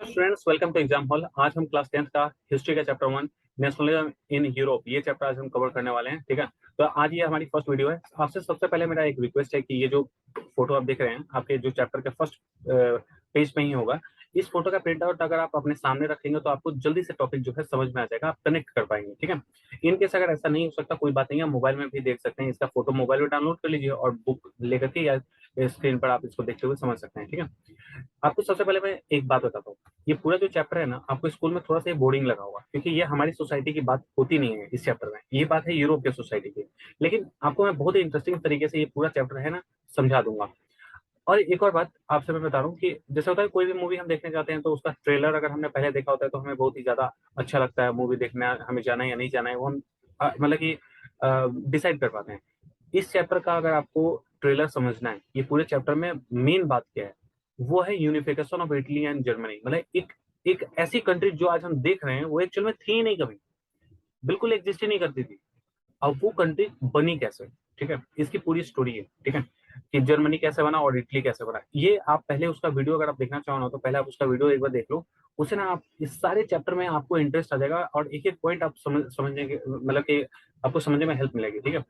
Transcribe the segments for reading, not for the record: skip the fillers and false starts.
Students, welcome to exam hall. आज हम class 10th का हिस्ट्री का चैप्टर 1 नेशनलिज्म इन यूरोप ये चैप्टर आज हम कवर करने वाले हैं। ठीक है, तो आज ये हमारी फर्स्ट वीडियो है। आपसे सबसे पहले मेरा एक रिक्वेस्ट है कि ये जो फोटो आप देख रहे हैं आपके जो चैप्टर के फर्स्ट पेज पे ही होगा। इस फोटो का प्रिंट आउट अगर आप अपने सामने रखेंगे तो आपको जल्दी से टॉपिक जो है समझ में आ जाएगा, आप कनेक्ट कर पाएंगे। ठीक है, इन केस अगर ऐसा नहीं हो सकता कोई बात नहीं है, मोबाइल में भी देख सकते हैं। इसका फोटो मोबाइल में डाउनलोड कर लीजिए और बुक लेकर के या स्क्रीन पर आप इसको देखते हुए समझ सकते हैं। ठीक है, आपको सबसे पहले मैं एक बात बताता हूँ। ये पूरा जो चैप्टर है ना, आपको स्कूल में थोड़ा सा बोरिंग लगा होगा क्योंकि ये हमारी सोसाइटी की बात होती नहीं है इस चैप्टर में। ये बात है यूरोप के सोसाइटी की। लेकिन आपको मैं बहुत ही इंटरेस्टिंग तरीके से ये पूरा चैप्टर है ना समझा दूंगा। और एक और बात आपसे मैं बता रहा हूँ कि जैसे होता है कोई भी मूवी हम देखने जाते हैं तो उसका ट्रेलर अगर हमने पहले देखा होता है तो हमें बहुत ही ज्यादा अच्छा लगता है मूवी देखना, हमें जाना है या नहीं जाना है वो हम मतलब कि डिसाइड कर पाते हैं। इस चैप्टर का अगर आपको ट्रेलर समझना है, ये पूरे चैप्टर में मेन बात क्या है, वो है unification of Italy and Germany. मतलब एक एक ऐसी कंट्री जो आज हम देख रहे हैं वो एक्चुअल में थी ही नहीं, कभी बिल्कुल एग्जिस्ट ही नहीं करती थी। अब वो कंट्री बनी कैसे, ठीक है, इसकी पूरी स्टोरी है। ठीक है, कि जर्मनी कैसे बना और इटली कैसे बना, ये आप पहले उसका वीडियो अगर आप देखना चाहो ना तो पहले आप उसका वीडियो एक बार देख लो। उससे ना आप इस सारे चैप्टर में आपको इंटरेस्ट आ जाएगा और एक एक पॉइंट आप समझने के मतलब कि आपको समझने में हेल्प मिलेगी। ठीक है,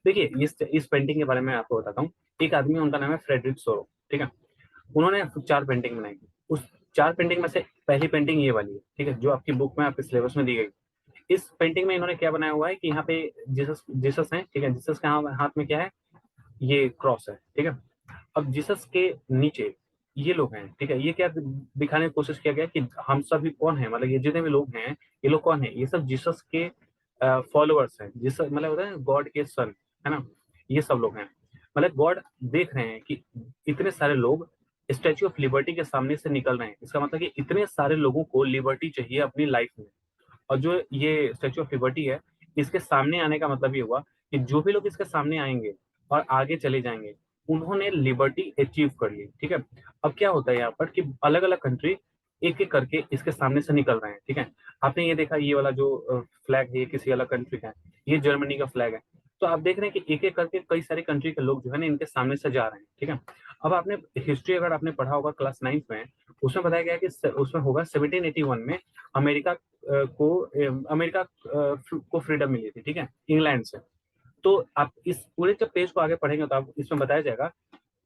देखिए इस पेंटिंग के बारे में आपको बताता हूँ। एक आदमी, उनका नाम है फ्रेडरिक सोरो। ठीक है, उन्होंने 4 पेंटिंग बनाई। उस 4 पेंटिंग में से पहली पेंटिंग ये वाली है। ठीक है, जो आपकी बुक में आपके सिलेबस में दी गई। इस पेंटिंग में इन्होंने क्या बनाया हुआ है कि यहाँ पे जीसस जीसस है। ठीक है, जीसस के हाथ में क्या है, ये क्रॉस है। ठीक है, अब जीसस के नीचे ये लोग हैं। ठीक है, ये क्या दिखाने की कोशिश किया गया कि हम सभी कौन है, मतलब ये जितने भी लोग हैं ये लोग कौन है, ये सब जीसस के फॉलोअर्स हैं। जीसस मतलब होता है गॉड के सन, है ना, ये सब लोग हैं। मतलब गॉड देख रहे हैं कि इतने सारे लोग स्टैच्यू ऑफ लिबर्टी के सामने से निकल रहे हैं। इसका मतलब कि इतने सारे लोगों को लिबर्टी चाहिए अपनी लाइफ में। और जो ये स्टैच्यू ऑफ लिबर्टी है, इसके सामने आने का मतलब ये हुआ कि जो भी लोग इसके सामने आएंगे और आगे चले जाएंगे उन्होंने लिबर्टी अचीव कर ली। ठीक है, अब क्या होता है यहाँ पर कि अलग अलग कंट्री एक एक करके इसके सामने से निकल रहे हैं। ठीक है, आपने ये देखा ये वाला जो फ्लैग है ये किसी अलग कंट्री का है, ये जर्मनी का फ्लैग है। तो आप देख रहे हैं कि एक एक करके कई सारी कंट्री के लोग जो है ना इनके सामने से जा रहे हैं। ठीक है, अब आपने हिस्ट्री अगर आपने पढ़ा होगा क्लास 9 में, उसमें बताया गया कि उसमें होगा 1781 में अमेरिका को फ्रीडम मिली थी। ठीक है, इंग्लैंड से। तो आप इस पूरे जब पेज को आगे पढ़ेंगे तो आप इसमें बताया जाएगा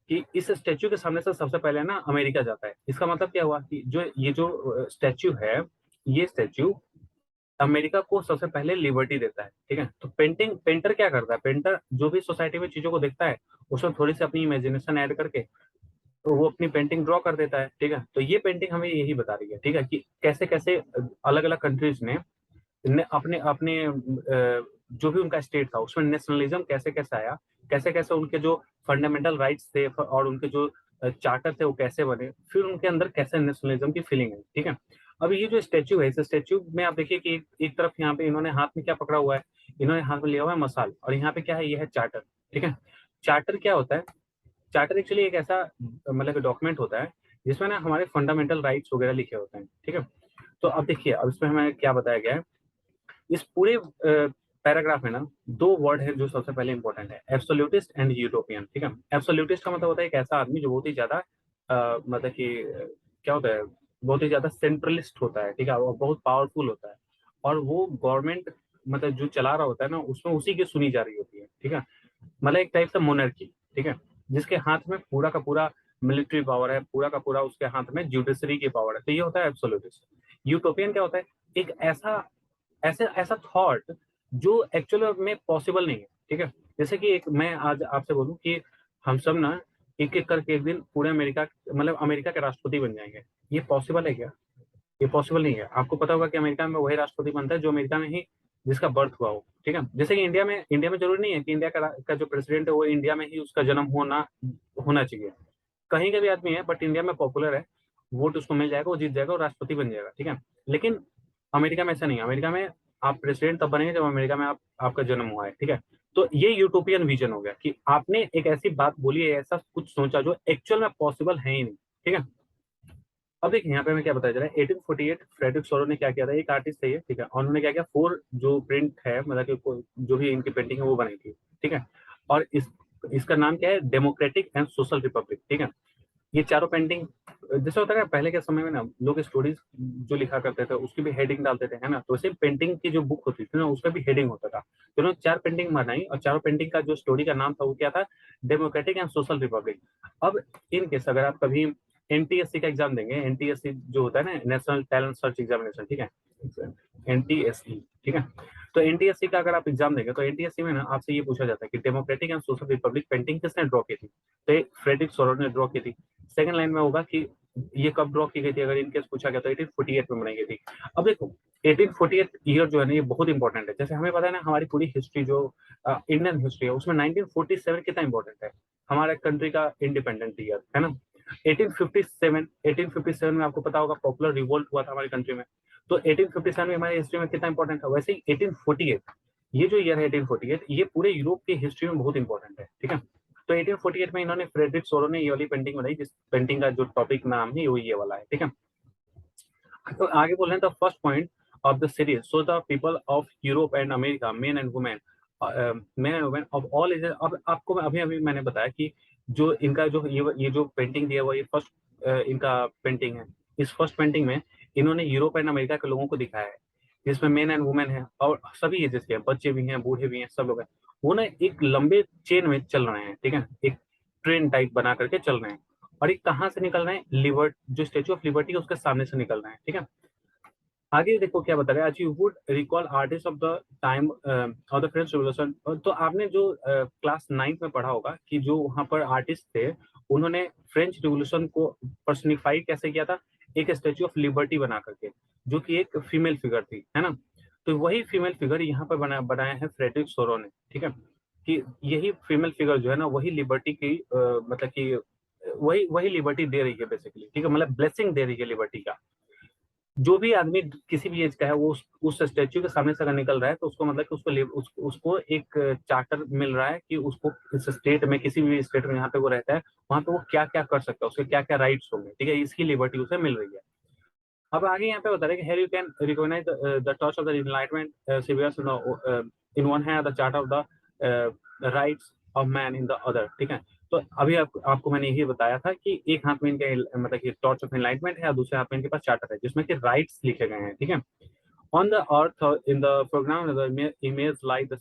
कि इस स्टैच्यू के सामने से सबसे पहले ना अमेरिका जाता है। इसका मतलब क्या हुआ कि जो ये जो स्टैच्यू है, ये स्टैच्यू अमेरिका को सबसे पहले लिबर्टी देता है। ठीक है, तो पेंटर क्या करता है, पेंटर जो भी सोसाइटी में चीजों को देखता है उसमें थोड़ी सी अपनी इमेजिनेशन ऐड करके तो वो अपनी पेंटिंग ड्रॉ कर देता है। ठीक है, तो ये पेंटिंग हमें यही बता रही है। ठीक है, कि कैसे कैसे अलग अलग कंट्रीज ने अपने अपने जो भी उनका स्टेट था उसमें नेशनलिज्म कैसे कैसे आया, कैसे कैसे उनके जो फंडामेंटल राइट्स थे और उनके जो चार्टर थे वो कैसे बने, फिर उनके अंदर कैसे नेशनलिज्म की फीलिंग है। ठीक है, अब ये जो स्टैच्यू है, इस स्टैच्यू में आप देखिए कि एक तरफ यहाँ पे इन्होंने हाथ में क्या पकड़ा हुआ है, इन्होंने हाथ में लिया हुआ है मसाल, और यहाँ पे क्या है, ये है चार्टर। ठीक है, चार्टर क्या होता है, चार्टर एक्चुअली एक ऐसा मतलब डॉक्यूमेंट होता है जिसमें ना हमारे फंडामेंटल राइट्स वगैरह लिखे होते हैं। ठीक है, तो अब देखिए अब इसमें हमें क्या बताया गया है। इस पूरे पैराग्राफ में ना 2 वर्ड है जो सबसे पहले इंपॉर्टेंट है, एब्सोल्यूटिस्ट एंड यूटोपियन। ठीक है, एब्सोल्यूटिस्ट का मतलब होता है एक ऐसा आदमी जो बहुत ही ज्यादा मतलब कि क्या होता है, बहुत ही ज्यादा सेंट्रलिस्ट होता है। ठीक है, और बहुत पावरफुल होता है और वो गवर्नमेंट मतलब जो चला रहा होता है ना उसमें उसी की सुनी जा रही होती है। ठीक है, मतलब एक टाइप से मोनर्की। ठीक है, जिसके हाथ में पूरा का पूरा मिलिट्री पावर है, पूरा का पूरा उसके हाथ में जुडिशरी की पावर है, तो ये होता है एब्सोल्यूटिस्ट। यूटोपियन क्या होता है, एक ऐसा ऐसा ऐसा थॉट जो एक्चुअल में पॉसिबल नहीं है। ठीक है, जैसे कि एक मैं आज आपसे बोलूं कि हम सब ना एक एक करके एक दिन पूरे अमेरिका मतलब अमेरिका के राष्ट्रपति बन जाएंगे, ये पॉसिबल है क्या, ये पॉसिबल नहीं है। आपको पता होगा कि अमेरिका में वही राष्ट्रपति बनता है जो अमेरिका में ही जिसका बर्थ हुआ हो। ठीक है, जैसे कि इंडिया में जरूरी नहीं है कि इंडिया का जो प्रेसिडेंट है वो इंडिया में ही उसका जन्म होना होना चाहिए, कहीं का भी आदमी है बट इंडिया में पॉपुलर है, वोट उसको मिल जाएगा, वो जीत जाएगा और राष्ट्रपति बन जाएगा। ठीक है, लेकिन अमेरिका में ऐसा नहीं है। अमेरिका में आप प्रेसिडेंट तब बनेंगे जब अमेरिका में आपका जन्म हुआ है। ठीक है, तो ये यूटोपियन विजन हो गया कि आपने एक ऐसी बात बोली है, ऐसा कुछ सोचा जो एक्चुअल में पॉसिबल है ही नहीं। ठीक है, अब देखिए यहाँ पे हमें क्या बताया जा रहा है, 1848 फ्रेडरिक सोरो ने क्या किया था, एक आर्टिस्ट है ये। ठीक है, और उन्होंने क्या किया, 4 जो प्रिंट है मतलब कि जो भी इनकी पेंटिंग है वो बनाई थी। ठीक है, और इसका नाम क्या है, डेमोक्रेटिक एंड सोशल रिपब्लिक। ठीक है, ये चारों पेंटिंग जैसे होता है ना, पहले के समय में ना लोग स्टोरीज जो लिखा करते थे उसकी भी हेडिंग डालते थे, है ना, तो वैसे पेंटिंग की जो बुक होती थी ना उसका भी हेडिंग होता था। तो उन्होंने 4 पेंटिंग बनाई और चारों पेंटिंग का जो स्टोरी का नाम था वो क्या था, डेमोक्रेटिक एंड सोशल रिपब्लिक। अब इन केस अगर आप कभी एनटीएससी का एग्जाम देंगे, एनटीएससी जो होता है ना, नेशनल टैलेंट सर्च एग्जामिनेशन, ठीक है, एनटीएससी, ठीक है, तो एनटीएससी का अगर आप एग्जाम देंगे तो एनटीएससी में ना आपसे ये पूछा जाता है कि democratic and social Republic painting किसने ड्रॉ की थी, तो फ्रेडरिक सोरो ने ड्रॉ की थी। सेकंड लाइन में होगा कि ये कब ड्रॉ की गई थी, अगर इनकेस पूछा गया तो 1848 में बनाई गई थी। अब देखो 1848 ईयर जो है ना ये बहुत इंपॉर्टेंट है। जैसे हमें पता है ना हमारी पूरी हिस्ट्री जो इंडियन हिस्ट्री है उसमें 1947 कितना इंपॉर्टेंट है, हमारे कंट्री का इंडिपेंडेंट ईयर है ना। 1857 में आपको पता होगा पॉपुलर रिवोल्ट हुआ था हमारी कंट्री में, तो 1857 में हमारी हिस्ट्री में कितना इंपॉर्टेंट है। वैसे ही 1848 ये जो ईयर है 1848 ये पूरे यूरोप की हिस्ट्री में बहुत इंपॉर्टेंट है, ठीक है। तो 1848 में इन्होंने फ्रेडरिक सोरो ने ये वाली पेंटिंग बनाई, जिस पेंटिंग का जो टॉपिक नाम है वो ये वाला है, ठीक है। तो आगे बोल रहे हैं the first point of the series, so the people of Europe and America, main and women, main and women of all ages. अब आपको अभी अभी मैंने बताया कि जो इनका जो ये जो पेंटिंग दिया हुआ ये फर्स्ट इनका पेंटिंग है। इस फर्स्ट पेंटिंग में इन्होंने यूरोप एंड अमेरिका के लोगों को दिखाया है, जिसमें मेन एंड वुमेन है और सभी एजेस के, बच्चे भी हैं, बूढ़े भी हैं, सब लोग हैं। वो ना एक लंबे चेन में चल रहे हैं, ठीक है, एक ट्रेन टाइप बना करके चल रहे हैं। और ये कहाँ से निकल रहे हैं, लिबर्ट जो स्टेच्यू ऑफ लिबर्टी है उसके सामने से निकल रहे हैं, ठीक है। आगे देखो क्या बता रहे हैं, you would recall artist of the time of the French revolution. तो आपने जो क्लास 9th में पढ़ा होगा कि जो वहां पर आर्टिस्ट थे उन्होंने फ्रेंच रिवोल्यूशन को पर्सनिफाई कैसे किया था, एक स्टेच्यू ऑफ लिबर्टी बना करके, जो कि एक फीमेल फिगर थी, है ना। तो वही फीमेल फिगर यहाँ पर बनाया है फ्रेडरिक सोरो ने, ठीक है, कि यही फीमेल फिगर जो है ना वही लिबर्टी की मतलब कि वही वही लिबर्टी दे रही है बेसिकली, ठीक है, मतलब ब्लेसिंग दे रही है लिबर्टी का। जो भी आदमी किसी भी एज का है वो उस स्टेच्यू के सामने से अगर निकल रहा है तो उसको मतलब कि उसको एक चार्टर मिल रहा है कि उसको इस स्टेट में, किसी भी स्टेट में यहाँ पे वो रहता है वहां पे वो क्या क्या कर सकता है, उसके क्या क्या राइट्स होंगे, ठीक है, इसकी लिबर्टी उसे मिल रही है। अब आगे यहाँ पे बता रहे हैं कि here you can recognize the torch of the enlightenment saviors in one hand, the chart of the rights of man in the other, ठीक है। तो अभी आपको मैंने यही बताया था कि एक हाथ में इनके मतलब कि टॉर्च ऑफ एनलाइटमेंट है और दूसरे हाथ में इनके पास चार्टर है जिसमें कि राइट्स लिखे गए हैं, ठीक है। On the earth in the program the image like the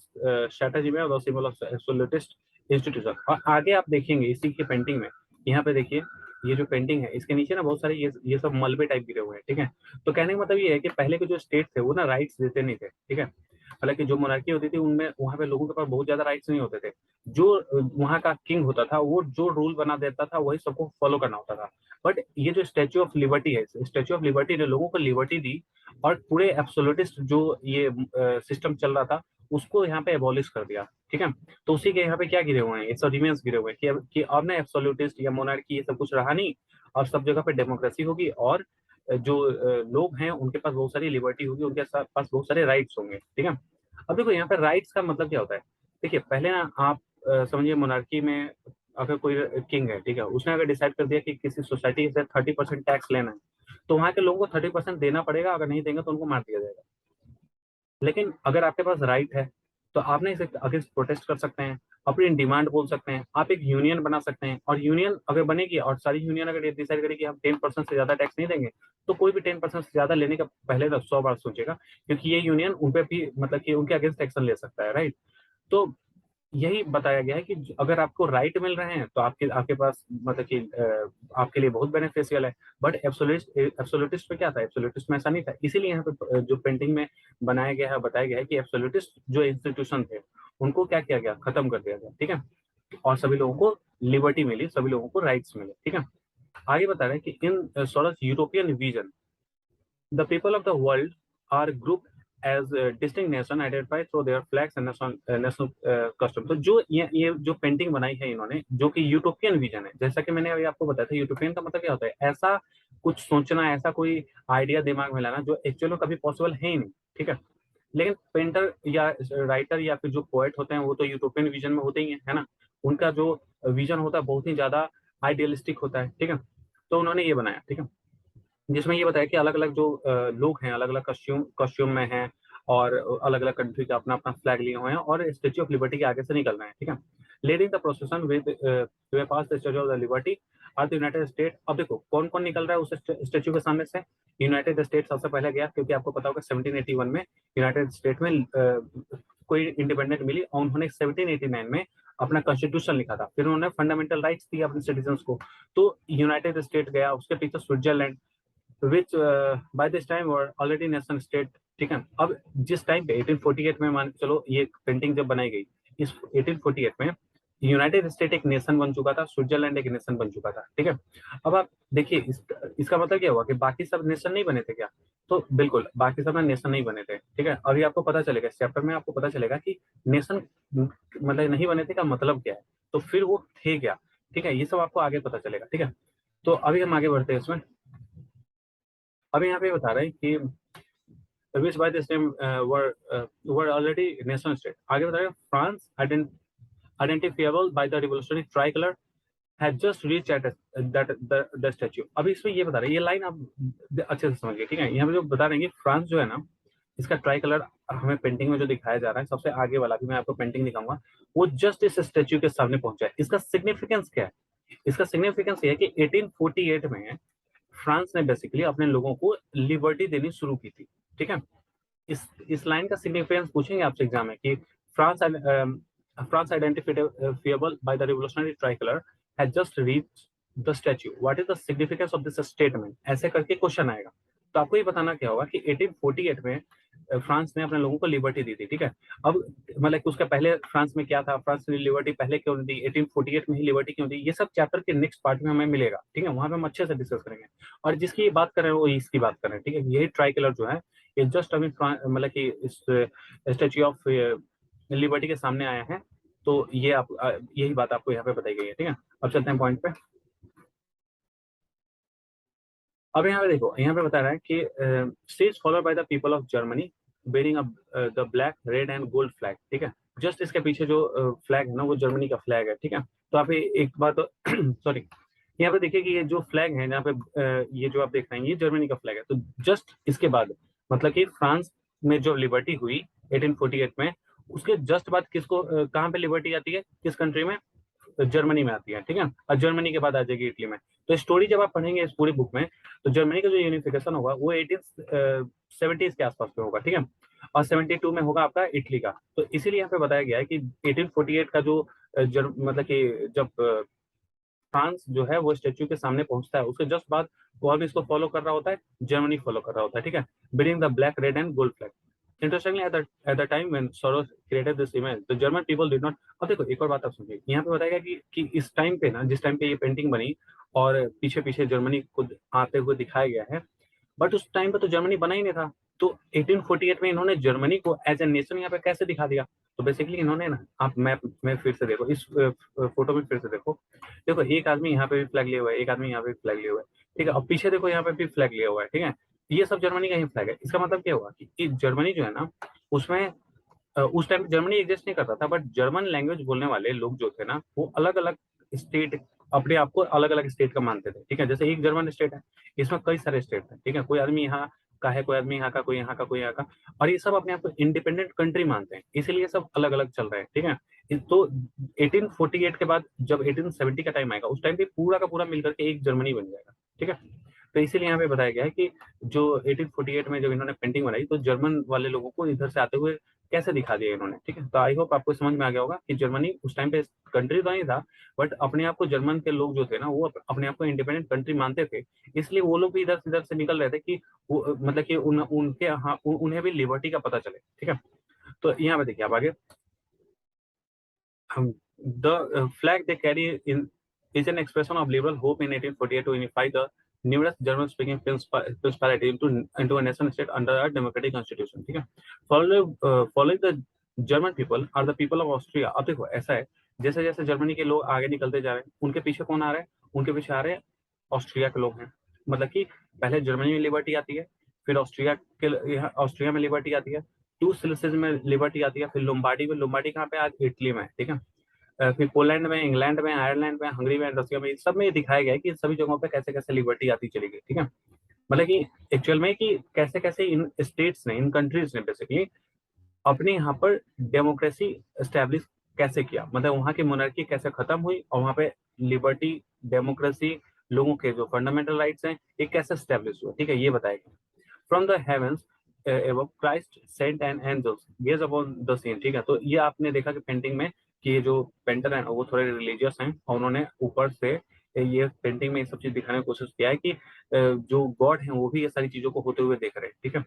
strategy में the symbol of absolutist institution। और आगे आप देखेंगे इसी की पेंटिंग में, यहाँ पे देखिए ये जो पेंटिंग है इसके नीचे ना बहुत सारे ये सब मलबे टाइप गिरे हुए हैं, ठीक है। तो कहने का मतलब ये है कि पहले के जो स्टेट थे वो ना राइट्स देते नहीं थे, ठीक है। हालांकि जो मोनार्की होती थी उनमें वहां पे लोगों के पास बहुत ज्यादा राइट्स नहीं होते थे। जो वहां का किंग होता था वो जो रूल बना देता था वही सबको फॉलो करना होता था। बट ये जो स्टेच्यू ऑफ लिबर्टी है, स्टेच्यू ऑफ लिबर्टी ने लोगों को लिबर्टी दी और पूरे एब्सोल्यूटिस्ट जो ये सिस्टम चल रहा था उसको यहाँ पे एबॉलिश कर दिया, ठीक है। तो उसी के यहाँ पे क्या गिरे हुए हैं, ये सब रिमेन्स गिरे हुए हैं कि अब ना एब्सोल्यूटिस्ट या मोनार्की ये सब कुछ रहा नहीं, और सब जगह पे डेमोक्रेसी होगी और जो लोग हैं उनके पास बहुत सारी लिबर्टी होगी, उनके पास बहुत सारे राइट्स होंगे, ठीक है। अब देखो यहाँ पे राइट्स का मतलब क्या होता है, देखिए पहले ना आप समझिए मोनार्की में अगर कोई किंग है, ठीक है, उसने अगर डिसाइड कर दिया कि किसी सोसाइटी से 30% टैक्स लेना है तो वहां के लोगों को 30% देना पड़ेगा, अगर नहीं देंगे तो उनको मार दिया जाएगा। लेकिन अगर आपके पास राइट है तो आप ना इसे अगेंस्ट प्रोटेस्ट कर सकते हैं, अपनी डिमांड बोल सकते हैं, आप एक यूनियन बना सकते हैं, और यूनियन अगर बनेगी और सारी यूनियन अगर ये डिसाइड करेगी हम 10% से ज्यादा टैक्स नहीं देंगे, तो कोई भी 10% से ज्यादा लेने का पहले 100 बार सोचेगा, क्योंकि ये यूनियन उनपे भी मतलब कि उनके अगेंस्ट एक्शन ले सकता है, राइट। तो यही बताया गया है कि अगर आपको राइट मिल रहे हैं तो आपके आपके पास मतलब कि आपके लिए बहुत बेनिफिशियल है। बट एब्सोल्यूटिस्ट में क्या था, एब्सोल्यूटिस्ट में ऐसा नहीं था, इसीलिए यहाँ पे जो पेंटिंग में बनाया गया है बताया गया है कि एब्सोल्यूटिस्ट जो इंस्टीट्यूशन थे उनको क्या किया गया, खत्म कर दिया गया, ठीक है, और सभी लोगों को लिबर्टी मिली, सभी लोगों को राइट्स मिले, ठीक है। आगे बता रहे हैं कि in sort European vision the people of the world are grouped as a distinct nation identified through their flags and national custom। तो जो ये जो पेंटिंग बनाई है इन्होंने जो कि यूटोपियन विजन है, जैसा कि मैंने अभी आपको बताया था, यूटोपियन का मतलब क्या होता है, ऐसा कुछ सोचना, ऐसा कोई आइडिया दिमाग में लाना जो एक्चुअली में कभी पॉसिबल है ही नहीं, ठीक है। लेकिन पेंटर या राइटर या फिर जो पोएट होते हैं वो तो यूटोपियन विजन में होते ही है ना, उनका जो विजन होता है बहुत ही ज्यादा आइडियलिस्टिक होता है, ठीक है। तो उन्होंने ये बनाया, ठीक है, जिसमें ये बताया कि अलग अलग जो लोग हैं अलग अलग कॉस्ट्यूम में हैं और अलग अलग कंट्री का अपना अपना फ्लैग लिए हुए हैं और स्टेच्यू ऑफ लिबर्टी के आगे से निकल रहे हैं, ठीक है। Leading the procession with pass the statue of the liberty are the United State. अब देखो कौन कौन निकल रहा है उस स्टेच्यू के सामने से, यूनाइटेड स्टेट सबसे पहले गया, क्योंकि आपको पता होगा 1781 में यूनाइटेड स्टेट में कोई इंडिपेंडेंट मिली और उन्होंने 1789 में अपना कॉन्स्टिट्यूशन लिखा था, फिर उन्होंने फंडामेंटल राइट्स दिए अपने सिटीजन्स को, तो यूनाइटेड स्टेट गया, उसके पीछे Switzerland which by this time were already nation state. ठीक है, अब जिस टाइम पे 1848 में मान के चलो ये पेंटिंग जब बनाई गई, इस 1848 में यूनाइटेड स्टेट एक नेशन बन चुका था, स्विट्जरलैंड एक नेशन बन चुका था। ठीक है, अब आप देखिए इसका मतलब क्या हुआ कि बाकी सब नेशन नहीं बने थे क्या? तो बिल्कुल बाकी सब नेशन नहीं बने थे। ठीक है, अभी आपको पता चलेगा इस चैप्टर में, आपको पता चलेगा कि नेशन मतलब नहीं बने थे का मतलब क्या है, तो फिर वो थे क्या। ठीक है, ये सब आपको आगे पता चलेगा। ठीक है, तो अभी हम आगे बढ़ते हैं इसमें। अभी यहाँ पे बता रहे हैं कि which by this time were already nation state। आगे बता रहे हैं France identifiable by the revolutionary tricolor had just reached at that the statue। अभी इसमें ये बता रहे हैं, ये लाइन आप अच्छे से समझिए। ठीक है, यहाँ पे जो बता रहे हैं कि फ्रांस जो है ना, इसका ट्राई कलर हमें पेंटिंग में जो दिखाया जा रहा है, सबसे आगे वाला भी मैं आपको पेंटिंग दिखाऊंगा, वो जस्ट इस स्टेच्यू के सामने पहुंचा है। इसका सिग्निफिकेंस क्या है? इसका सिग्निफिकेंस ये है कि 1848 में फ्रांस ने बेसिकली अपने लोगों को लिबर्टी देनी शुरू की थी। ठीक है, इस लाइन का सिग्निफिकेंस पूछेंगे आपसे एग्जाम में कि France France identifiable by the revolutionary tricolour has just reached the statue, what is the significance of this statement, ऐसे करके क्वेश्चन आएगा। तो आपको ये बताना क्या होगा कि 1848 में फ्रांस ने अपने लोगों को लिबर्टी दी थी। ठीक है, अब मतलब कि उसका पहले फ्रांस में क्या था, फ्रांस ने लिबर्टी पहले क्यों दी, 1848 में ही लिबर्टी क्यों दी, ये सब चैप्टर के नेक्स्ट पार्ट में हमें मिलेगा। ठीक है, वहां पे हम अच्छे से डिस्कस करेंगे। और जिसकी बात कर रहे हैं वो इसकी बात कर रहे हैं। ठीक है, यही ट्राई कलर जो है ये जस्ट अभी मतलब कि इस स्टैच्यू ऑफ लिबर्टी के सामने आया है, तो ये आप यही बात आपको यहाँ पे बताई गई है। ठीक है, अब चलते हैं पॉइंट पे। अब यहाँ पे देखो, यहाँ पे बता रहा है कि stage followed by the people of Germany bearing the black red and gold flag. ठीक है, जस्ट इसके पीछे जो फ्लैग है ना, वो जर्मनी का फ्लैग है। ठीक है, तो आप एक बात सॉरी, यहाँ पे देखिए कि ये जो फ्लैग है यहाँ पे ये जो आप देख रहे हैं ये जर्मनी का फ्लैग है। तो जस्ट इसके बाद मतलब कि फ्रांस में जो लिबर्टी हुई 1848 में, उसके जस्ट बाद किसको कहाँ पे लिबर्टी आती है, किस कंट्री में? जर्मनी में आती है। ठीक है, और जर्मनी के बाद आ जाएगी इटली में। तो स्टोरी जब आप पढ़ेंगे इस पूरी बुक में, तो जर्मनी का जो यूनिफिकेशन होगा वो 1870 के आसपास में होगा। ठीक है, और 72 में होगा आपका इटली का। तो इसीलिए यहाँ पे बताया गया है कि 1848 का जो मतलब कि जब फ्रांस जो है वो स्टेच्यू के सामने पहुंचता है, उसके जस्ट बाद वो भी इसको फॉलो कर रहा होता है, जर्मनी फॉलो कर रहा होता है। ठीक है, billing the black red and gold flag. Interestingly, at the time when Soros created this image, the German people did not। अब देखो एक और बात आप सुनिए, यहाँ पे बताएगा कि इस टाइम पे ना, जिस टाइम पे ये पेंटिंग बनी और पीछे पीछे जर्मनी को आते हुए दिखाया गया है, बट उस टाइम पे तो जर्मनी बना ही नहीं था। तो 1848 में इन्होंने जर्मनी को एज ए नेशन यहाँ पे कैसे दिखा दिया? तो बेसिकली इन्होंने ना, आप मैप में फिर से देखो, इस फोटो में फिर से देखो, देखो एक आदमी यहाँ पे भी फ्लैग लिया हुआ है, एक आदमी यहाँ पे फ्लैग लिया हुआ है। ठीक है, और पीछे देखो यहाँ पे भी फ्लैग लिया हुआ है। ठीक है, ये सब जर्मनी का ही फ्लैग है। इसका मतलब क्या हुआ कि जर्मनी जो है ना, उसमें उस टाइम जर्मनी एग्जिस्ट नहीं करता था, बट जर्मन लैंग्वेज बोलने वाले लोग जो थे ना, वो अलग अलग स्टेट, अपने आप को अलग अलग स्टेट का मानते थे। ठीक है, जैसे एक जर्मन स्टेट है, इसमें कई सारे स्टेट हैं। ठीक है, कोई आदमी यहाँ का है, कोई आदमी यहाँ का, कोई यहाँ का, कोई यहाँ का, और ये सब अपने आप को इंडिपेंडेंट कंट्री मानते हैं, इसीलिए सब अलग अलग चल रहे हैं। ठीक है, तो 1848 के बाद जब 1870 का टाइम आएगा, उस टाइम पे पूरा का पूरा मिलकर के एक जर्मनी बन जाएगा। ठीक है, तो इसीलिए यहाँ पे बताया गया है कि जो 1848 में जब इन्होंने पेंटिंग बनाई, तो जर्मन वाले लोगों को इधर से आते हुए कैसे दिखा दिया इन्होंने। ठीक है, तो आई होप आपको समझ में आ गया होगा कि जर्मनी उस टाइम पे कंट्री तो नहीं था, बट अपने आप को जर्मन के लोग जो थे ना, वो अपने आप को इंडिपेंडेंट कंट्री मानते थे, इसलिए वो लोग भी इधर से निकल रहे थे कि वो मतलब कि उनके हाँ उन्हें भी लिबर्टी का पता चले। ठीक है, तो यहाँ पे देखिए आप आगे, the flag they carry in is an expression of liberal hope in 1848 to unify the numerous German-speaking principality into a nation state under a democratic constitution। ठीक है, following the German people are the people of Austria। अब देखो ऐसा है, जैसे जैसे Germany के लोग आगे निकलते जा रहे हैं, उनके पीछे कौन आ रहा है? उनके पीछे आ रहे हैं ऑस्ट्रिया के लोग हैं। मतलब कि पहले जर्मनी में लिबर्टी आती है, फिर ऑस्ट्रिया में लिबर्टी आती है, टू सिलिसीज में लिबर्टी आती है, फिर लोम्बार्डी में, लोम्बार्डी कहाँ पे? आज इटली में। ठीक है, फिर पोलैंड में, इंग्लैंड में, आयरलैंड में, हंगरी में, रशिया में, सब में दिखाया गया है कि सभी जगहों पे कैसे कैसे लिबर्टी आती चली गई। ठीक है, मतलब कि एक्चुअल में कि कैसे कैसे इन स्टेट्स ने, इन कंट्रीज ने बेसिकली अपने यहाँ पर डेमोक्रेसी एस्टेब्लिश कैसे किया, मतलब वहाँ की मोनार्की कैसे खत्म हुई और वहाँ पे लिबर्टी डेमोक्रेसी, लोगों के जो फंडामेंटल राइट्स हैं, ये कैसे स्टैब्लिश हुआ, ठीक है, ये बताएगा। From the heavens above Christ saint and angels gaze upon the scene, ठीक है। तो ये आपने देखा कि पेंटिंग में कि ये जो पेंटर है वो थोड़े रिलीजियस हैं और उन्होंने ऊपर से ये पेंटिंग में ये सब चीज दिखाने की कोशिश किया है कि जो गॉड है वो भी ये सारी चीजों को होते हुए देख रहे हैं, ठीक है।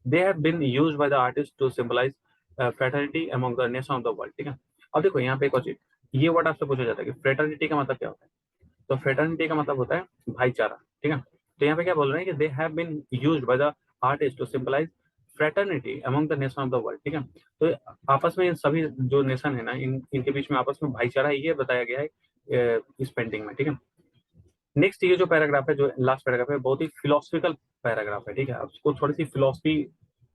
They have been used by the artist to symbolise fraternity among the nation of the world, ठीक है। अब देखो यहाँ पे एक और चीज, ये वर्ड आपसे पूछा जाता है कि फ्रेटर्निटी का मतलब क्या होता है। तो फ्रेटर्निटी का मतलब होता है भाईचारा, ठीक है। तो यहाँ पे क्या बोल रहे हैं कि they have been used by the artist to symbolise fraternity among the nation of the world, ठीक है। तो आपस में इन सभी जो नेशन है ना, इनके बीच में आपस में भाईचारा है, ये बताया गया है इस पेंटिंग में, ठीक है। नेक्स्ट ये जो पैराग्राफ है, जो लास्ट पैराग्राफ है, बहुत ही फिलोसफिकल पैराग्राफ है, ठीक है। आपको थोड़ी सी फिलोसफी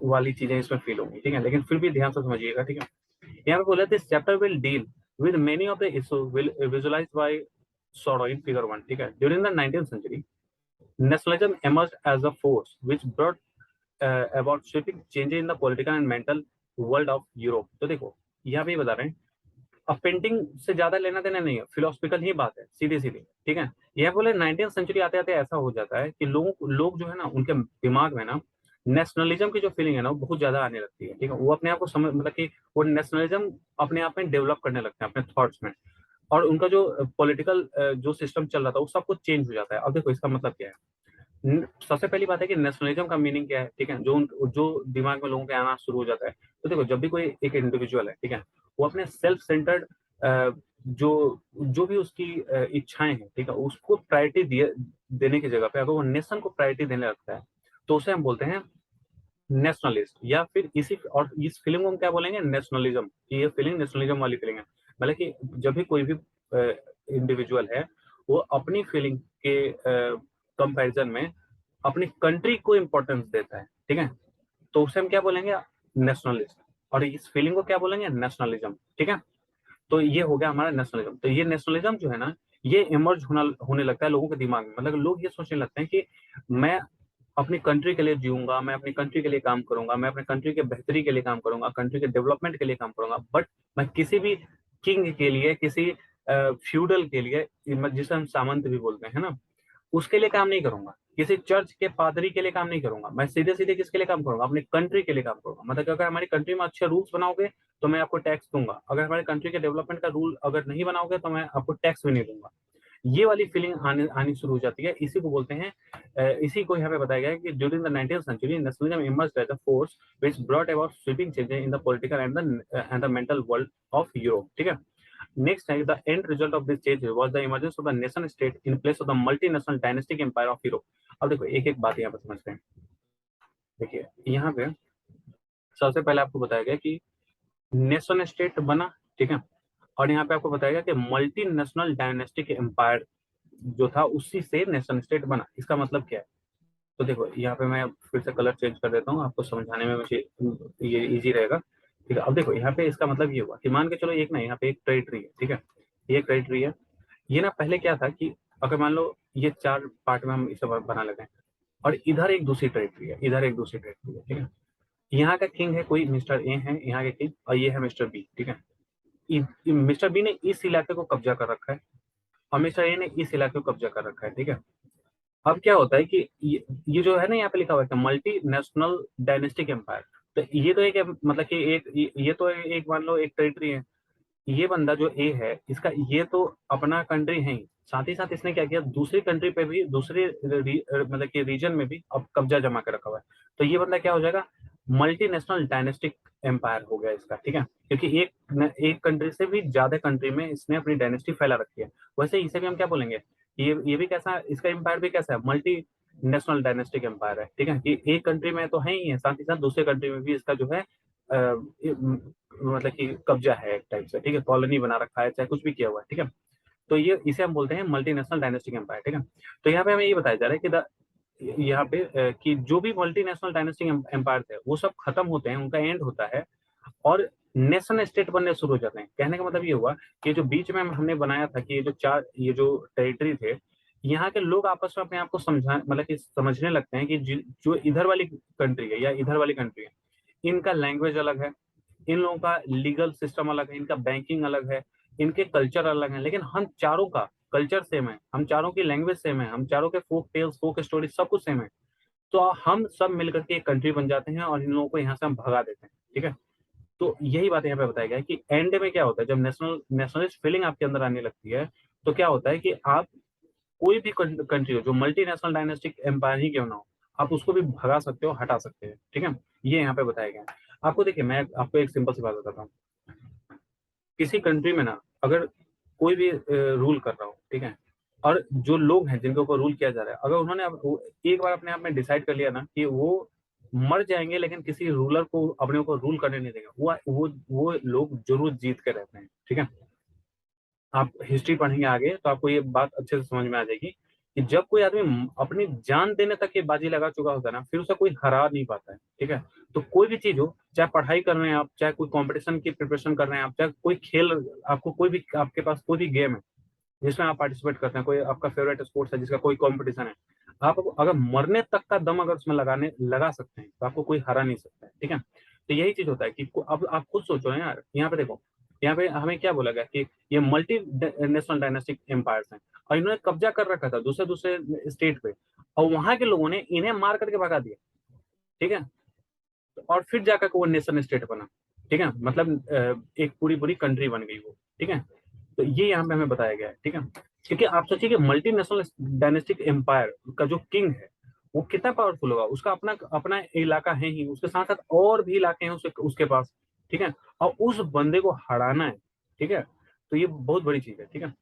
वाली चीजें इसमें फील होंगी, ठीक है, लेकिन फिर भी ध्यान से समझिएगा, ठीक है। यहाँ पे बोला this chapter will deal with many of the issues will visualised by Sorrieu in figure 1, ठीक है। During the 19th century nationalism emerged as a force which brought about sweeping changes in the political and mental world of Europe। तो देखो यहाँ पे बता रहे हैं, अब पेंटिंग से ज्यादा लेना देना नहीं है, फिलोसफिकल ही बात है, सीधी सीधी, ठीक है। यह बोले 19th सेंचुरी आते आते ऐसा हो जाता है कि लोग जो है ना, उनके दिमाग में ना नेशनलिज्म की जो फीलिंग है ना वो बहुत ज्यादा आने लगती है, ठीक है। वो अपने आप को समझ, मतलब कि वो नेशनलिज्म अपने आप में डेवलप करने लगते हैं अपने थॉट्स में, और उनका जो पॉलिटिकल जो सिस्टम चल रहा था वो सब कुछ चेंज हो जाता है। अब देखो इसका मतलब क्या है। सबसे पहली बात है कि नेशनलिज्म का मीनिंग क्या है, ठीक है, जो दिमाग में लोगों के आना शुरू हो जाता है। तो देखो जब भी कोई एक इंडिविजुअल है, ठीक है, वो अपने सेल्फ सेंटर्ड जो जो भी उसकी इच्छाएं हैं, ठीक है, उसको प्रायोरिटी देने की जगह पे अगर वो नेशन को प्रायोरिटी देने लगता है तो उसे हम बोलते हैं नेशनलिस्ट। या फिर और इस फीलिंग को हम क्या बोलेंगे, नेशनलिज्म। ये फीलिंग नेशनलिज्म वाली फीलिंग है। मतलब कि जब भी कोई भी इंडिविजुअल है वो अपनी फीलिंग के कंपैरिजन में अपनी कंट्री को इंपॉर्टेंस देता है, ठीक है, तो उसे हम क्या बोलेंगे, नेशनलिस्ट। और इस फीलिंग को क्या बोलेंगे, नेशनलिज्म, ठीक है। तो ये हो गया हमारा नेशनलिज्म। तो ये नेशनलिज्म जो है ना, ये इमर्ज होने लगता है लोगों के दिमाग में। मतलब लोग ये सोचने लगते हैं कि मैं अपनी कंट्री के लिए जीऊंगा, मैं अपनी कंट्री के लिए काम करूंगा, मैं अपने कंट्री के बेहतरी के लिए काम करूंगा, कंट्री के डेवलपमेंट के लिए काम करूंगा, बट मैं किसी भी किंग के लिए, किसी फ्यूडल के लिए, जिसे हम सामंत भी बोलते हैं ना, उसके लिए काम नहीं करूंगा, किसी चर्च के पादरी के लिए काम नहीं करूंगा, मैं सीधे सीधे किसके लिए काम करूंगा, अपनी कंट्री के लिए काम करूंगा। मतलब अगर हमारी कंट्री में अच्छे रूल्स बनाओगे तो मैं आपको टैक्स दूंगा, अगर हमारे कंट्री के डेवलपमेंट का रूल अगर नहीं बनाओगे तो मैं आपको टैक्स भी नहीं दूंगा। ये वाली फीलिंग आनी शुरू हो जाती है। इसी को बोलते हैं, इसी को यहाँ पे बताया गया है कि during the 19th century nationalism emerged as a force which brought about sweeping changes in the political and the mental world of Europe, ठीक है। Next, the end result of this change was the emergence of the nation state in place of the multinational dynastic empire of Europe। अब देखो एक एक बात यहाँ पर समझते हैं। देखिए यहाँ पे सबसे पहले आपको बताया गया कि नेशन स्टेट बना, ठीक है, और यहाँ पे आपको बताया गया कि मल्टीनेशनल डायनेस्टिक एम्पायर जो था उसी से नेशन स्टेट बना। इसका मतलब क्या है, तो देखो यहाँ पे मैं फिर से कलर चेंज कर देता हूँ, आपको समझाने में मुझे ये इजी रहेगा, ठीक है। अब देखो यहाँ पे इसका मतलब ये हुआ कि मान के चलो एक ना, यहाँ पे एक टेरिटरी है, ठीक है, ये टेरिटरी है। ये ना पहले क्या था कि अगर मान लो ये 4 पार्ट में हम इसे बना लेते हैं, और इधर एक दूसरी टेरिटरी है, इधर एक दूसरी टेरिटरी है, ठीक है। यहाँ का किंग है कोई मिस्टर ए है, यहाँ के किंग, और ये है मिस्टर बी, ठीक है। मिस्टर बी ने इस इलाके को कब्जा कर रखा है और मिस्टर ए ने इस इलाके को कब्जा कर रखा है, ठीक है। अब क्या होता है कि ये जो है ना, यहाँ पे लिखा हुआ है मल्टी नेशनल डायनेस्टिक एम्पायर। तो ये तो एक मतलब कि एक ये तो एक मान लो एक टेरिटरी है। ये बंदा जो ए है इसका ये तो अपना कंट्री है ही, साथ ही साथ इसने क्या किया, दूसरी कंट्री पे भी, दूसरे मतलब कि रीजन में भी अब कब्जा जमा कर रखा हुआ है। तो ये बंदा क्या हो जाएगा, मल्टीनेशनल डायनेस्टिक एम्पायर हो गया इसका, ठीक है। क्योंकि एक कंट्री से भी ज्यादा कंट्री में इसने अपनी डायनेस्टी फैला रखी है। वैसे इसे भी हम क्या बोलेंगे, ये भी कैसा, इसका एम्पायर भी कैसा है, मल्टी नेशनल डायनेस्टिक एम्पायर है, ठीक है। कि एक कंट्री में तो है ही है, साथ ही साथ दूसरे कंट्री में भी इसका जो है मतलब कि कब्जा है एक टाइप से, ठीक है, कॉलोनी बना रखा है, चाहे कुछ भी किया हुआ है, ठीक है। तो ये इसे हम बोलते हैं मल्टीनेशनल डायनेस्टिक एम्पायर, ठीक है। तो यहाँ पे हमें ये बताया जा रहा है कि यहाँ पे कि जो भी मल्टीनेशनल डायनेस्टिक एम्पायर थे वो सब खत्म होते हैं, उनका एंड होता है और नेशन स्टेट बनने शुरू हो जाते हैं। कहने का मतलब ये हुआ कि जो बीच में हमने बनाया था कि ये जो टेरिटरी थे, यहाँ के लोग आपस में अपने आप को मतलब कि समझने लगते हैं कि जो इधर वाली कंट्री है या इधर वाली कंट्री है, इनका लैंग्वेज अलग है, इन लोगों का लीगल सिस्टम अलग है, इनका बैंकिंग अलग है, इनके कल्चर अलग है, लेकिन हम चारों का कल्चर सेम है, हम चारों की लैंग्वेज सेम है, हम चारों के फोक टेल्स, फोक स्टोरी सब कुछ सेम है, तो हम सब मिलकर के एक कंट्री बन जाते हैं और इन लोगों को यहाँ से हम भगा देते हैं, ठीक है। तो यही बात यहाँ पे बताया गया है कि एंड में क्या होता है, जब नेशनलिस्ट फीलिंग आपके अंदर आने लगती है, तो क्या होता है कि आप कोई भी कंट्री हो जो मल्टीनेशनल डायनेस्टिक एम्पायर ही क्यों ना हो, आप उसको भी भगा सकते हो, हटा सकते हैं, ठीक है। ये यहाँ पे बताया गया है आपको। देखिए, मैं आपको एक सिंपल सी बात बताता हूँ। किसी कंट्री में ना अगर कोई भी रूल कर रहा हो, ठीक है, और जो लोग हैं जिनके ऊपर रूल किया जा रहा है, अगर उन्होंने एक बार अपने आप में डिसाइड कर लिया ना कि वो मर जाएंगे लेकिन किसी रूलर को अपने ऊपर रूल करने नहीं देंगे, वो लोग जरूर जीत के रहते हैं, ठीक है। आप हिस्ट्री पढ़ेंगे आगे तो आपको ये बात अच्छे से समझ में आ जाएगी कि जब कोई आदमी अपनी जान देने तक ये बाजी लगा चुका होता है ना, फिर उसे कोई हरा नहीं पाता है, ठीक है। तो कोई भी चीज हो, चाहे पढ़ाई कर रहे हैं आप, चाहे कोई कंपटीशन की प्रिपरेशन कर रहे हैं आप, चाहे कोई खेल, आपको कोई भी, आपके पास कोई भी गेम है जिसमें आप पार्टिसिपेट करते हैं, कोई आपका फेवरेट स्पोर्ट्स है जिसका कोई कंपटीशन है, आप अगर मरने तक का दम अगर उसमें लगा सकते हैं तो आपको कोई हरा नहीं सकता है, ठीक है। तो यही चीज होता है कि अब आप खुद सोचो ना यार, यहाँ पे देखो, यहाँ पे हमें क्या बोला गया कि ये मल्टी नेशनल डायनेस्टिक एम्पायर्स हैं और इन्होंने कब्जा कर रखा था दूसरे दूसरे स्टेट पे, और वहां के लोगों ने इन्हें मार करके भगा दिया, ठीक है। और फिर जाकर वो नेशन स्टेट बना, ठीक है, मतलब एक पूरी पूरी कंट्री बन गई वो, ठीक है। तो ये यहाँ पे हमें बताया गया है, ठीक है। क्योंकि आप सोचिए कि मल्टीनेशनल डायनेस्टिक एम्पायर का जो किंग है वो कितना पावरफुल होगा, उसका अपना अपना इलाका है ही, उसके साथ साथ और भी इलाके हैं उसके पास, ठीक है। और उस बंदे को हराना है, ठीक है। तो ये बहुत बड़ी चीज है, ठीक है।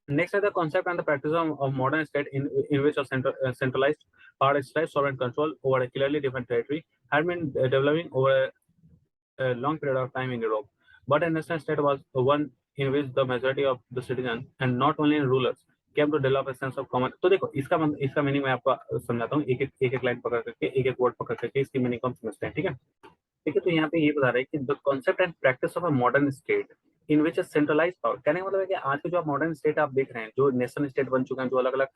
Next is the concept and the practice of modern state in which a centralized power exercise sovereign control over a clearly defined territory had been developing over a long period of time in Europe. But a national state was one in which the majority of the citizens and not only rulers came to develop a sense of common. तो देखो इसका meaning मैं आपको समझाता हूँ, एक line पकड़ करके, एक वर्ड पकड़ करके इसकी मीनिंग को हम समझते हैं, ठीक है। ठीक है, तो यहाँ पे ये बता रहा है कि the concept and practice of a modern state in which centralise power, कहने का मतलब है कि आज के जो आप मॉडर्न स्टेट आप देख रहे हैं, जो नेशन स्टेट बन चुके हैं, जो अलग अलग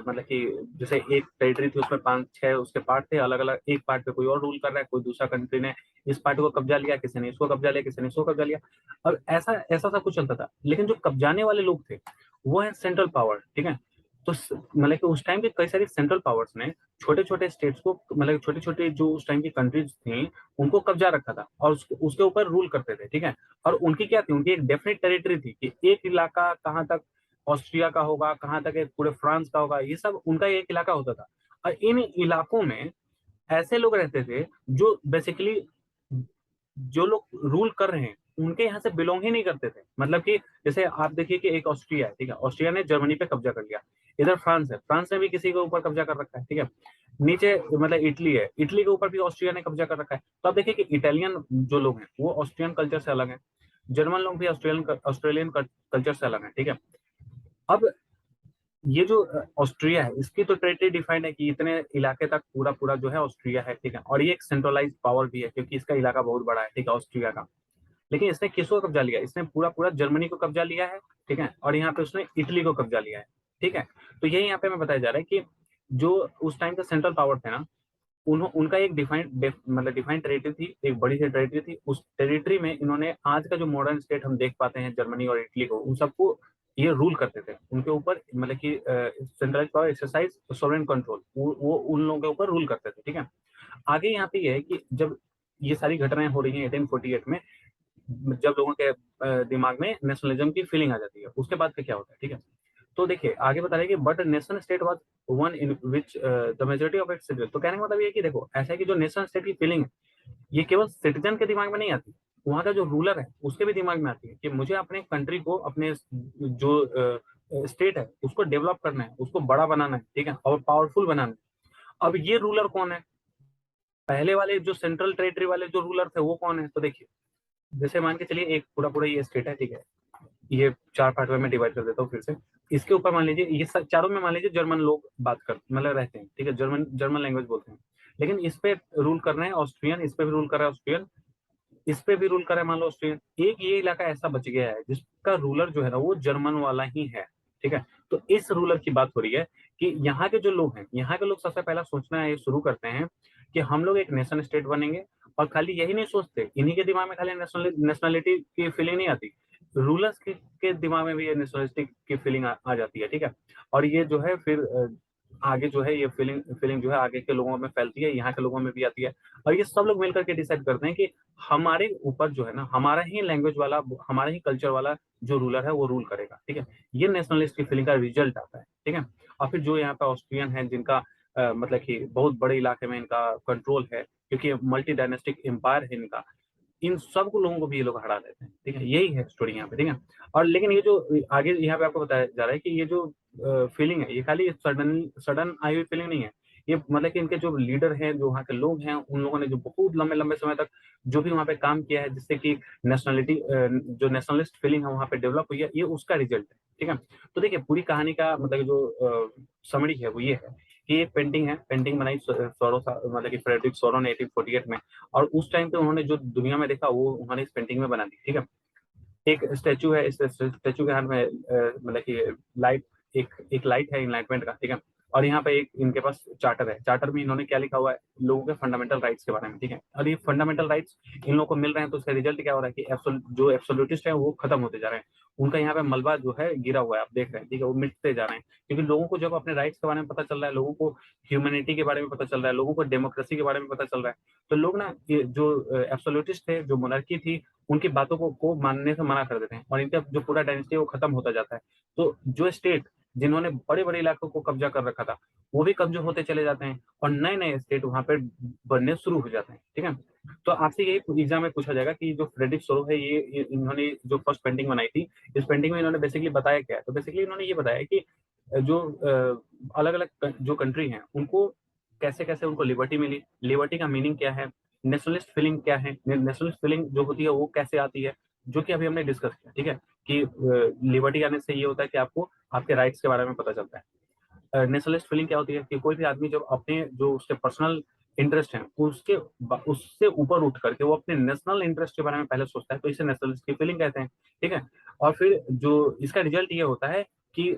मतलब कि जैसे एक टेरिटरी थी उसमें 5-6 उसके पार्ट थे अलग अलग, एक पार्ट पे कोई और रूल कर रहा है, कोई दूसरा कंट्री ने इस पार्ट को कब्जा लिया, किसी ने इसको कब्जा लिया, किसी ने इसको कब्जा लिया। अब ऐसा ऐसा सब कुछ चलता था, लेकिन जो कब्जाने वाले लोग थे वो है सेंट्रल पावर, ठीक है। तो मतलब कि उस टाइम के कई सारी सेंट्रल पावर्स ने छोटे छोटे स्टेट्स को, मतलब छोटे छोटे जो उस टाइम की कंट्रीज थी उनको कब्जा रखा था और उसके ऊपर रूल करते थे, ठीक है। और उनकी क्या थी, उनकी एक डेफिनेट टेरिटरी थी कि एक इलाका कहाँ तक ऑस्ट्रिया का होगा, कहाँ तक एक पूरे फ्रांस का होगा, ये सब उनका एक इलाका होता था। और इन इलाकों में ऐसे लोग रहते थे जो बेसिकली जो लोग रूल कर रहे हैं उनके यहाँ से बिलोंग ही नहीं करते थे। मतलब कि जैसे आप देखिए कि एक ऑस्ट्रिया है, ठीक है, ऑस्ट्रिया ने जर्मनी पे कब्जा कर लिया, इधर फ्रांस है, फ्रांस ने भी किसी के ऊपर कब्जा कर रखा है, ठीक है। नीचे मतलब इटली है, इटली के ऊपर भी ऑस्ट्रिया ने कब्जा कर रखा है। तो आप देखिए कि इटालियन जो लोग हैं वो ऑस्ट्रियन कल्चर से अलग है, जर्मन लोग भी ऑस्ट्रेलियन कल्चर से अलग है, ठीक है। अब ये जो ऑस्ट्रिया है इसकी तो टेरिटरी डिफाइंड है कि इतने इलाके तक पूरा पूरा जो है ऑस्ट्रिया है, ठीक है। और ये एक सेंट्रलाइज पावर भी है क्योंकि इसका इलाका बहुत बड़ा है, ठीक है, ऑस्ट्रिया का। लेकिन इसने किसको कब्जा लिया, इसने पूरा पूरा जर्मनी को कब्जा लिया है, ठीक है। और यहाँ पे उसने इटली को कब्जा लिया है, ठीक है। तो यही यहाँ पे हमें बताया जा रहा है कि जो उस टाइम का सेंट्रल पावर थे ना, उनका एक मतलब डिफाइंड टेरिटरी थी, एक बड़ी सी टेरिटरी थी। उस टेरिटरी में इन्होंने आज का जो मॉडर्न स्टेट हम देख पाते हैं जर्मनी और इटली को, उन सबको ये रूल करते थे, उनके ऊपर मतलब कि centralise power exercise sovereign control, वो उन लोगों के ऊपर रूल करते थे, ठीक है। आगे यहाँ पे ये है कि जब ये सारी घटनाएं हो रही हैं 1848 में, जब लोगों के दिमाग में नेशनलिज्म की फीलिंग आ जाती है, उसके बाद फिर क्या होता है, ठीक है। तो देखिए आगे बता रहे हैं कि but nation state was one in which the majority of its citizen. तो कहने का मतलब ये है कि देखो ऐसा है कि जो नेशन स्टेट की फीलिंग है ये केवल सिटीजन के दिमाग में नहीं आती, वहां का जो रूलर है उसके भी दिमाग में आती है कि मुझे अपने कंट्री को, अपने जो स्टेट है उसको डेवलप करना है, उसको बड़ा बनाना है, ठीक है, और पावरफुल बनाना है। अब ये रूलर कौन है, पहले वाले जो सेंट्रल टेरिटरी वाले जो रूलर थे वो कौन है, तो देखिए जैसे मान के चलिए एक पूरा पूरा ये स्टेट है, ठीक है, ये 4 पार्ट में मैं डिवाइड कर देता हूँ फिर से। इसके ऊपर मान लीजिए ये चारों में मान लीजिए जर्मन लोग बात कर मतलब रहते हैं, ठीक है, जर्मन जर्मन लैंग्वेज बोलते हैं। लेकिन इस पे रूल कर रहे हैं ऑस्ट्रियन, इस पे भी रूल कर रहा है ऑस्ट्रियन, इस पे भी रूल कर रहा है मान लो ऑस्ट्रियन। एक ये इलाका ऐसा बच गया है जिसका रूलर जो है ना वो जर्मन वाला ही है, ठीक है। तो इस रूलर की बात हो रही है कि यहाँ के जो लोग हैं, यहाँ के लोग सबसे पहला सोचना है, शुरू करते हैं कि हम लोग एक नेशन स्टेट बनेंगे। और खाली यही नहीं सोचते, इन्हीं के दिमाग में खाली नेशनलिटी की फीलिंग नहीं आती, रूलर्स के दिमाग में भी ये नेशनलिस्टिक की फीलिंग आ जाती है, ठीक है। और ये जो है फिर आगे जो है ये फीलिंग जो है आगे के लोगों में फैलती है, यहाँ के लोगों में भी आती है, और ये सब लोग मिलकर के डिसाइड करते हैं कि हमारे ऊपर जो है ना, हमारा ही लैंग्वेज वाला, हमारा ही कल्चर वाला जो रूलर है वो रूल करेगा, ठीक है। ये नेशनलिस्ट की फीलिंग का रिजल्ट आता है, ठीक है। और फिर जो यहाँ पे ऑस्ट्रियन है, जिनका मतलब कि बहुत बड़े इलाके में इनका कंट्रोल है, क्योंकि मल्टी डायनेस्टिक एम्पायर है इनका, इन सब लोगों को भी ये लोग हरा देते हैं, ठीक है। यही है स्टोरी यहाँ पे, ठीक है। और लेकिन ये जो आगे यहाँ पे आपको बताया जा रहा है कि ये जो फीलिंग है, ये खाली सडन सडन आई हुई फीलिंग नहीं है। ये मतलब कि इनके जो लीडर हैं, जो वहाँ के लोग हैं, उन लोगों ने जो बहुत लंबे लंबे समय तक जो भी वहाँ पे काम किया है, जिससे कि नेशनलिटी जो नेशनलिस्ट फीलिंग है वहाँ पे डेवलप हुई है, ये उसका रिजल्ट है, ठीक है। तो देखिए पूरी कहानी का मतलब जो समरी है वो ये है कि एक पेंटिंग है, पेंटिंग बनाई मतलब कि फ्रेडरिक सोरो ने 1848 में, और उस टाइम पे उन्होंने जो दुनिया में देखा वो उन्होंने इस पेंटिंग में बना दी, ठीक है। एक स्टैचू है, इस स्टैचू के हाथ में मतलब कि लाइट, एक लाइट है इनलाइटमेंट का, ठीक है। और यहाँ पे एक इनके पास चार्टर है, चार्टर में इन्होंने क्या लिखा हुआ है, लोगों के फंडामेंटल राइट्स के बारे में, ठीक है। और ये फंडामेंटल राइट्स इन लोगों को मिल रहे हैं, तो उसका रिजल्ट क्या हो रहा है कि जो एब्सोल्यूटिस्ट है वो खत्म होते जा रहे हैं। उनका यहाँ पे मलबा जो है गिरा हुआ है, आप देख रहे हैं, ठीक है, वो मिटते जा रहे हैं, क्योंकि लोगों को जब अपने राइट्स के बारे में पता चल रहा है, लोगों को ह्यूमैनिटी के बारे में पता चल रहा है, लोगों को डेमोक्रेसी के बारे में पता चल रहा है, तो लोग ना ये जो एब्सोल्यूटिस्ट थे, जो मोनार्की थी, उनकी बातों को मानने से मना कर देते हैं, और इनका जो पूरा डायनेस्टी है वो खत्म होता जाता है। तो जो स्टेट जिन्होंने बड़े बड़े इलाकों को कब्जा कर रखा था, वो भी कब्जा होते चले जाते हैं, और नए नए स्टेट वहां पर बनने शुरू हो जाते हैं, ठीक है। तो आपसे यही एग्जाम में पूछा जाएगा कि जो फ्रेडरिक सोरो है, ये इन्होंने जो फर्स्ट पेंटिंग बनाई थी, इस पेंटिंग में इन्होंने बेसिकली बताया क्या है, तो बेसिकली इन्होंने ये बताया कि जो अलग अलग जो कंट्री हैं उनको कैसे कैसे उनको लिबर्टी मिली, लिबर्टी का मीनिंग क्या है, नेशनलिस्ट फीलिंग क्या है, नेशनलिस्ट फीलिंग जो होती है वो कैसे आती है, जो कि अभी हमने डिस्कस किया, ठीक है। कि लिबर्टी आने से ये होता है कि आपको आपके राइट्स के बारे में पता चलता है। नेशनलिस्ट फीलिंग क्या होती है कि कोई भी आदमी जब अपने जो उसके पर्सनल इंटरेस्ट है उससे ऊपर उठ करके वो अपने नेशनल इंटरेस्ट के बारे में पहले सोचता है, तो इसे नेशनलिस्ट की फीलिंग कहते हैं, ठीक है। और फिर जो इसका रिजल्ट ये होता है कि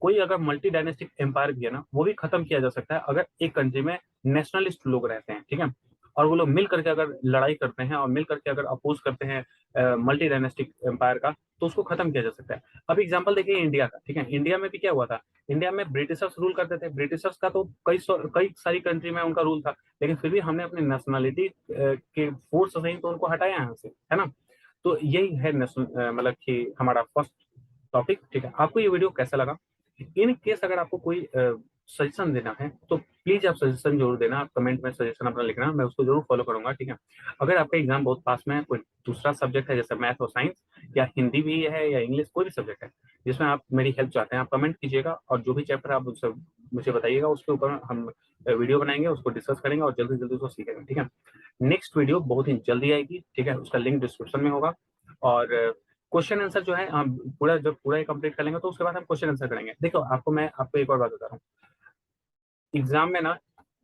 कोई अगर मल्टी डायनेस्टिक एम्पायर भी है ना, वो भी खत्म किया जा सकता है अगर एक कंट्री में नेशनलिस्ट लोग रहते हैं, ठीक है। और वो लोग मिल करके अगर लड़ाई करते हैं और मिल करके अगर अपोज करते हैं मल्टी डायनेस्टिक एम्पायर का, तो उसको खत्म किया जा सकता है। अब एग्जांपल देखिए इंडिया का, ठीक है। इंडिया में भी क्या हुआ था, इंडिया में ब्रिटिशर्स रूल करते थे, ब्रिटिशर्स का तो कई सारी कंट्री में उनका रूल था, लेकिन फिर भी हमने अपनी नेशनलिटी के फोर्स से ही तो उनको हटाया यहाँ से, है ना। तो यही है मतलब कि हमारा फर्स्ट टॉपिक, ठीक है। आपको ये वीडियो कैसा लगा, इन केस अगर आपको कोई सजेशन देना है तो प्लीज आप सजेशन जरूर देना, आप कमेंट में सजेशन अपना लिखना, मैं उसको जरूर फॉलो करूंगा, ठीक है। अगर आपका एग्जाम बहुत पास में है, कोई दूसरा सब्जेक्ट है जैसे मैथ और साइंस, या हिंदी भी है या इंग्लिश, कोई भी सब्जेक्ट है जिसमें आप मेरी हेल्प चाहते हैं, आप कमेंट कीजिएगा, और जो भी चैप्टर आप मुझे बताइएगा उसके ऊपर हम वीडियो बनाएंगे, उसको डिस्कस करेंगे और जल्दी जल्दी उसको सीखेंगे, ठीक है। नेक्स्ट वीडियो बहुत ही जल्दी आएगी, ठीक है, उसका लिंक डिस्क्रिप्शन में होगा। और क्वेश्चन आंसर जो है हम पूरा जब पूरा कंप्लीट कर लेंगे तो उसके बाद हम क्वेश्चन आंसर करेंगे। देखो मैं आपको एक और बात बता रहा हूँ, एग्जाम में ना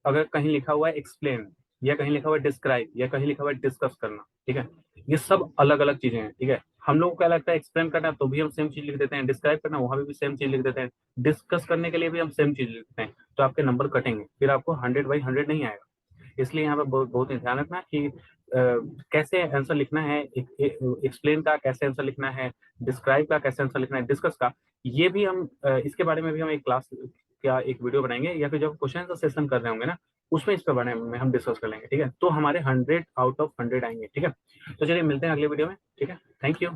अगर कहीं लिखा हुआ है एक्सप्लेन, या कहीं लिखा हुआ है डिस्क्राइब, या कहीं लिखा हुआ है डिस्कस करना, ठीक है, ये सब अलग अलग चीजें हैं, ठीक है। हम लोगों को क्या लगता है एक्सप्लेन करना तो भी हम सेम चीज लिख देते हैं, डिस्क्राइब करना वहां भी सेम चीज लिख देते हैं, डिस्कस करने के लिए भी हम सेम चीज लिख देते हैं, तो आपके नंबर कटेंगे, फिर आपको 100/100 नहीं आएगा। इसलिए यहाँ पे बहुत ही ध्यान रखना कि कैसे आंसर लिखना है, एक्सप्लेन का कैसे आंसर लिखना है, डिस्क्राइब का कैसे आंसर लिखना है, डिस्कस का, ये भी हम इसके बारे में भी हम एक क्लास क्या एक वीडियो बनाएंगे, या फिर जब क्वेश्चन आंसर सेशन कर रहे होंगे ना, उसमें इस पे बारे में हम डिस्कस कर लेंगे, ठीक है। तो हमारे 100 आउट ऑफ 100 आएंगे, ठीक है। तो चलिए मिलते हैं अगले वीडियो में, ठीक है। Thank you.